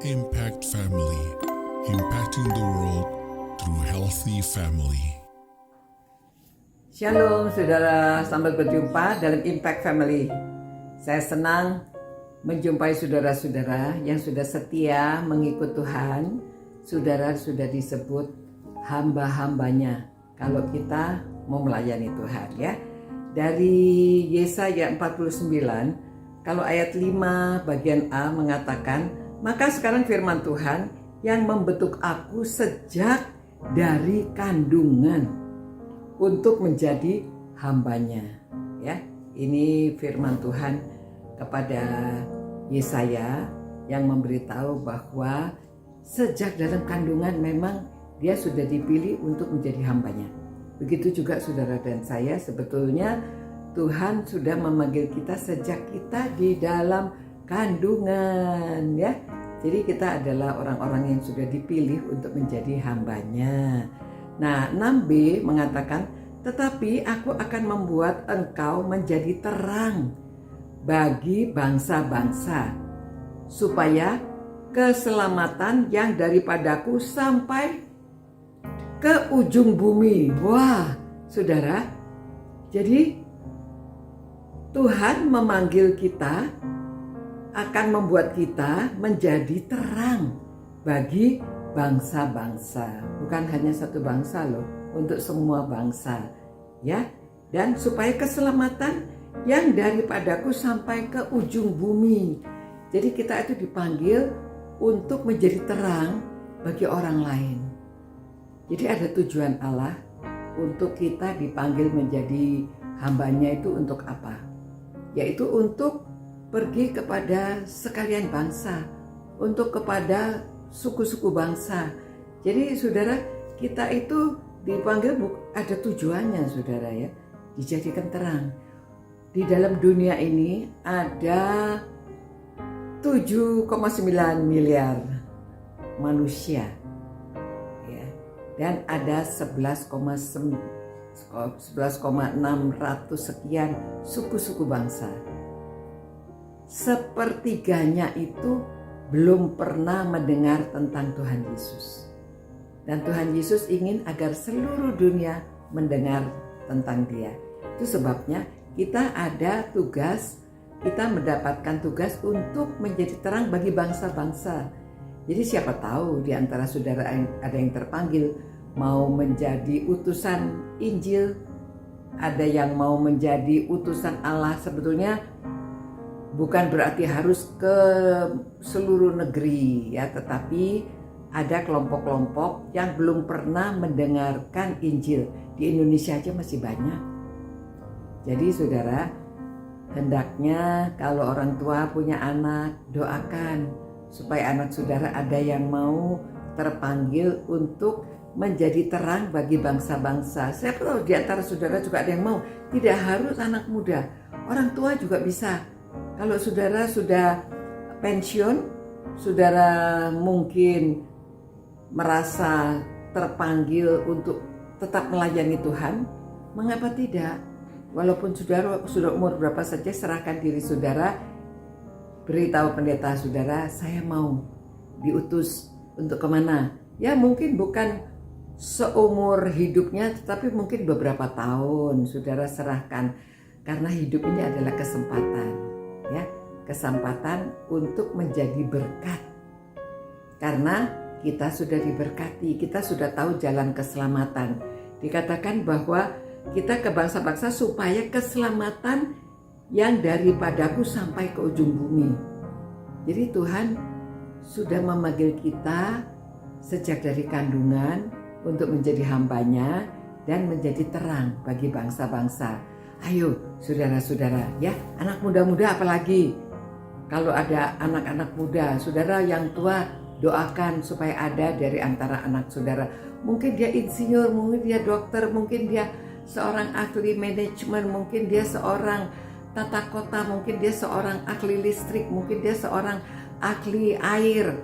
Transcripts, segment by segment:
Impact Family, impacting the world through healthy family. Shalom saudara, selamat berjumpa dalam Impact Family. Saya senang menjumpai saudara-saudara yang sudah setia mengikut Tuhan. Saudara sudah disebut hamba-hambanya kalau kita mau melayani Tuhan ya. Dari Yesaya 49, kalau ayat 5 bagian A mengatakan, maka sekarang firman Tuhan yang membentuk aku sejak dari kandungan untuk menjadi hambanya. Ya, ini firman Tuhan kepada Yesaya yang memberitahu bahwa sejak dalam kandungan memang dia sudah dipilih untuk menjadi hambanya. Begitu juga saudara dan saya, sebetulnya Tuhan sudah memanggil kita sejak kita di dalam kandungan ya. Jadi kita adalah orang-orang yang sudah dipilih untuk menjadi hambanya. Nah 6b mengatakan, tetapi aku akan membuat engkau menjadi terang bagi bangsa-bangsa, supaya keselamatan yang daripadaku sampai ke ujung bumi. Wah saudara, jadi Tuhan memanggil kita, akan membuat kita menjadi terang bagi bangsa-bangsa. Bukan hanya satu bangsa loh, untuk semua bangsa ya. Dan supaya keselamatan yang daripadaku sampai ke ujung bumi. Jadi kita itu dipanggil untuk menjadi terang bagi orang lain. Jadi ada tujuan Allah untuk kita dipanggil menjadi hambanya itu untuk apa? Yaitu untuk pergi kepada sekalian bangsa, untuk kepada suku-suku bangsa. Jadi saudara, kita itu dipanggil ada tujuannya saudara ya, dijadikan terang. Di dalam dunia ini ada 7,9 miliar manusia ya, dan ada 11,600 sekian suku-suku bangsa. Sepertiganya itu belum pernah mendengar tentang Tuhan Yesus. Dan Tuhan Yesus ingin agar seluruh dunia mendengar tentang Dia. Itu sebabnya kita ada tugas, kita mendapatkan tugas untuk menjadi terang bagi bangsa-bangsa. Jadi siapa tahu di antara saudara ada yang terpanggil mau menjadi utusan Injil, ada yang mau menjadi utusan Allah. Sebetulnya bukan berarti harus ke seluruh negeri ya, tetapi ada kelompok-kelompok yang belum pernah mendengarkan Injil. Di Indonesia aja masih banyak. Jadi saudara, hendaknya kalau orang tua punya anak, doakan supaya anak saudara ada yang mau terpanggil untuk menjadi terang bagi bangsa-bangsa. Saya tahu di antara saudara juga ada yang mau. Tidak harus anak muda, orang tua juga bisa. Kalau saudara sudah pensiun, saudara mungkin merasa terpanggil untuk tetap melayani Tuhan, mengapa tidak? Walaupun saudara sudah umur berapa saja, serahkan diri saudara, beritahu pendeta saudara, saya mau diutus untuk kemana. Ya mungkin bukan seumur hidupnya, tetapi mungkin beberapa tahun saudara serahkan, karena hidup ini adalah kesempatan. Ya, kesempatan untuk menjadi berkat. Karena kita sudah diberkati, kita sudah tahu jalan keselamatan. Dikatakan bahwa kita ke bangsa-bangsa supaya keselamatan yang daripadaku sampai ke ujung bumi. Jadi Tuhan sudah memanggil kita sejak dari kandungan untuk menjadi hambanya dan menjadi terang bagi bangsa-bangsa. Ayo saudara-saudara ya, anak muda-muda apalagi. Kalau ada anak-anak muda, saudara yang tua doakan supaya ada dari antara anak saudara. Mungkin dia insinyur, mungkin dia dokter, mungkin dia seorang ahli manajemen, mungkin dia seorang tata kota, mungkin dia seorang ahli listrik, mungkin dia seorang ahli air.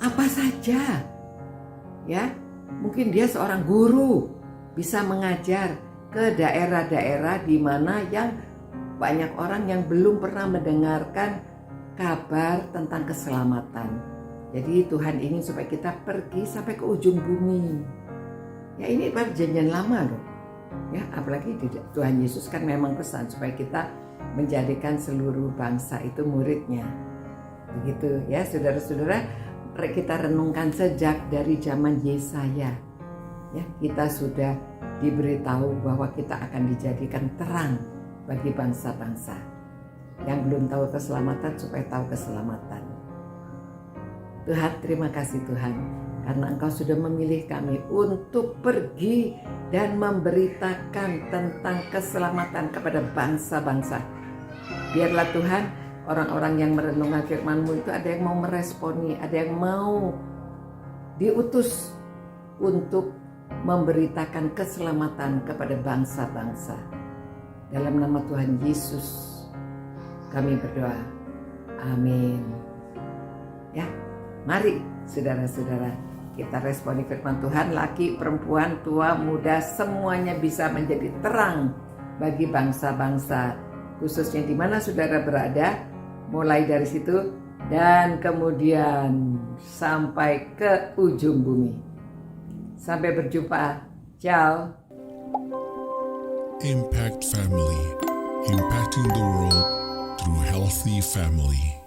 Apa saja ya, mungkin dia seorang guru, bisa mengajar ke daerah-daerah di mana yang banyak orang yang belum pernah mendengarkan kabar tentang keselamatan. Jadi Tuhan ingin supaya kita pergi sampai ke ujung bumi. Ya ini perjanjian lama loh. Ya apalagi Tuhan Yesus kan memang pesan supaya kita menjadikan seluruh bangsa itu muridnya. Begitu ya saudara-saudara, kita renungkan sejak dari zaman Yesaya. Ya, kita sudah diberitahu bahwa kita akan dijadikan terang bagi bangsa-bangsa. Yang belum tahu keselamatan supaya tahu keselamatan. Tuhan, terima kasih Tuhan, karena Engkau sudah memilih kami untuk pergi dan memberitakan tentang keselamatan kepada bangsa-bangsa. Biarlah Tuhan, orang-orang yang merenungkan firman-Mu itu ada yang mau meresponi, ada yang mau diutus untuk memberitakan keselamatan kepada bangsa-bangsa. Dalam nama Tuhan Yesus kami berdoa. Amin. Ya, mari saudara-saudara kita responi firman Tuhan. Laki, perempuan, tua, muda, semuanya bisa menjadi terang bagi bangsa-bangsa, khususnya di mana saudara berada, mulai dari situ dan kemudian sampai ke ujung bumi. Sampai berjumpa. Ciao. Impact Family, impacting the world through healthy family.